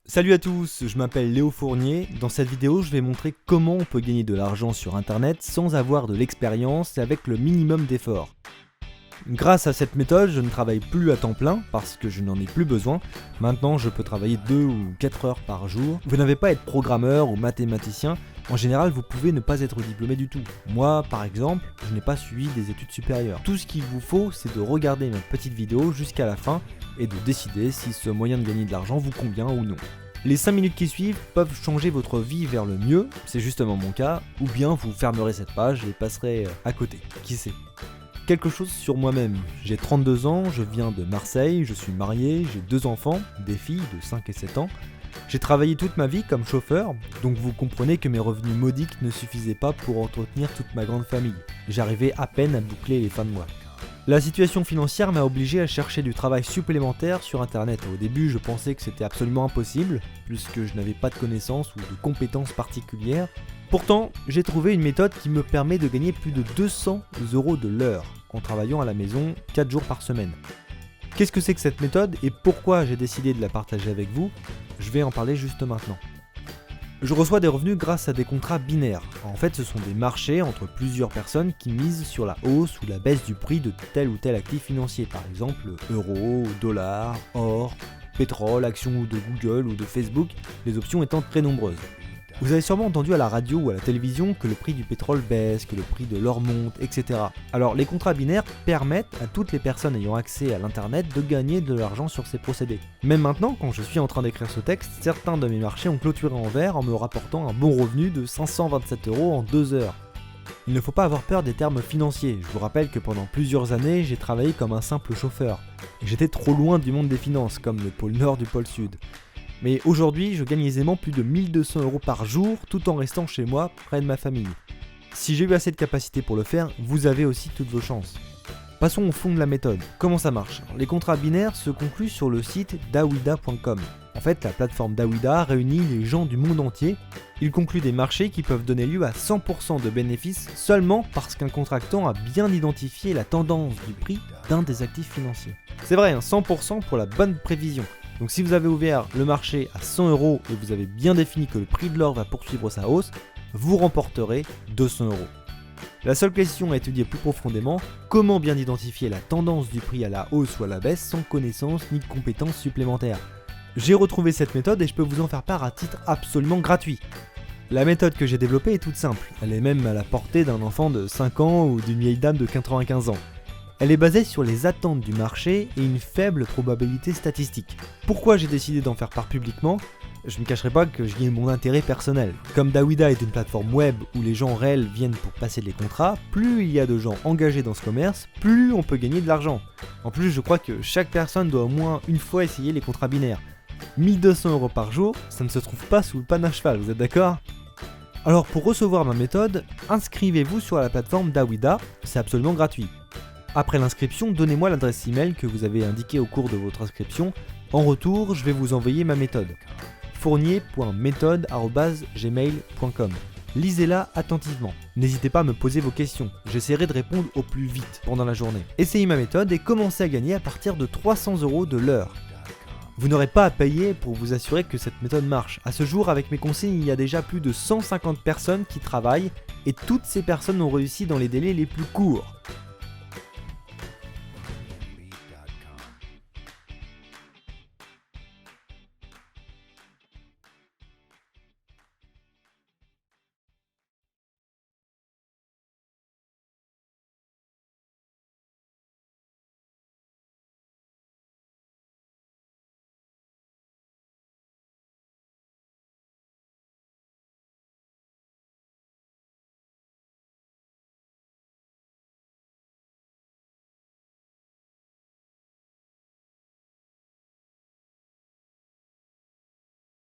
Salut à tous, je m'appelle Léo Fournier. Dans cette vidéo, je vais montrer comment on peut gagner de l'argent sur internet sans avoir de l'expérience et avec le minimum d'efforts. Grâce à cette méthode, je ne travaille plus à temps plein parce que je n'en ai plus besoin. Maintenant, je peux travailler 2 ou 4 heures par jour. Vous n'avez pas à être programmeur ou mathématicien. En général, vous pouvez ne pas être diplômé du tout. Moi, par exemple, je n'ai pas suivi des études supérieures. Tout ce qu'il vous faut, c'est de regarder ma petite vidéo jusqu'à la fin et de décider si ce moyen de gagner de l'argent vous convient ou non. Les 5 minutes qui suivent peuvent changer votre vie vers le mieux, c'est justement mon cas, ou bien vous fermerez cette page et passerez à côté, qui sait. Quelque chose sur moi-même, j'ai 32 ans, je viens de Marseille, je suis marié, j'ai 2 enfants, des filles de 5 et 7 ans. J'ai travaillé toute ma vie comme chauffeur, donc vous comprenez que mes revenus modiques ne suffisaient pas pour entretenir toute ma grande famille. J'arrivais à peine à boucler les fins de mois. La situation financière m'a obligé à chercher du travail supplémentaire sur internet. Au début, je pensais que c'était absolument impossible, puisque je n'avais pas de connaissances ou de compétences particulières. Pourtant, j'ai trouvé une méthode qui me permet de gagner plus de 200 € de l'heure, en travaillant à la maison 4 jours par semaine. Qu'est-ce que c'est que cette méthode et pourquoi j'ai décidé de la partager avec vous? Je vais en parler juste maintenant. Je reçois des revenus grâce à des contrats binaires. En fait, ce sont des marchés entre plusieurs personnes qui misent sur la hausse ou la baisse du prix de tel ou tel actif financier, par exemple euro, dollar, or, pétrole, actions de Google ou de Facebook, les options étant très nombreuses. Vous avez sûrement entendu à la radio ou à la télévision que le prix du pétrole baisse, que le prix de l'or monte, etc. Alors les contrats binaires permettent à toutes les personnes ayant accès à l'internet de gagner de l'argent sur ces procédés. Même maintenant, quand je suis en train d'écrire ce texte, certains de mes marchés ont clôturé en vert en me rapportant un bon revenu de 527 € en 2 heures. Il ne faut pas avoir peur des termes financiers. Je vous rappelle que pendant plusieurs années, j'ai travaillé comme un simple chauffeur. Et j'étais trop loin du monde des finances, comme le pôle nord du pôle sud. Mais aujourd'hui, je gagne aisément plus de 1200 € par jour tout en restant chez moi, près de ma famille. Si j'ai eu assez de capacité pour le faire, vous avez aussi toutes vos chances. Passons au fond de la méthode. Comment ça marche? Les contrats binaires se concluent sur le site dawida.com. En fait, la plateforme Dawida réunit les gens du monde entier. Il conclut des marchés qui peuvent donner lieu à 100% de bénéfices seulement parce qu'un contractant a bien identifié la tendance du prix d'un des actifs financiers. C'est vrai, 100% pour la bonne prévision. Donc si vous avez ouvert le marché à 100 € et vous avez bien défini que le prix de l'or va poursuivre sa hausse, vous remporterez 200 €. La seule question à étudier plus profondément, comment bien identifier la tendance du prix à la hausse ou à la baisse sans connaissance ni compétences supplémentaires. J'ai retrouvé cette méthode et je peux vous en faire part à titre absolument gratuit. La méthode que j'ai développée est toute simple, elle est même à la portée d'un enfant de 5 ans ou d'une vieille dame de 95 ans. Elle est basée sur les attentes du marché et une faible probabilité statistique. Pourquoi j'ai décidé d'en faire part publiquement? Je ne cacherai pas que j'y ai mon intérêt personnel. Comme Dawida est une plateforme web où les gens réels viennent pour passer les contrats, plus il y a de gens engagés dans ce commerce, plus on peut gagner de l'argent. En plus, je crois que chaque personne doit au moins une fois essayer les contrats binaires. 1200 € par jour, ça ne se trouve pas sous le pan à cheval, vous êtes d'accord? Alors pour recevoir ma méthode, inscrivez-vous sur la plateforme Dawida, c'est absolument gratuit. Après l'inscription, donnez-moi l'adresse email que vous avez indiquée au cours de votre inscription. En retour, je vais vous envoyer ma méthode. fournier.méthode@gmail.com. Lisez-la attentivement. N'hésitez pas à me poser vos questions. J'essaierai de répondre au plus vite pendant la journée. Essayez ma méthode et commencez à gagner à partir de 300 € de l'heure. Vous n'aurez pas à payer pour vous assurer que cette méthode marche. À ce jour, avec mes consignes, il y a déjà plus de 150 personnes qui travaillent et toutes ces personnes ont réussi dans les délais les plus courts.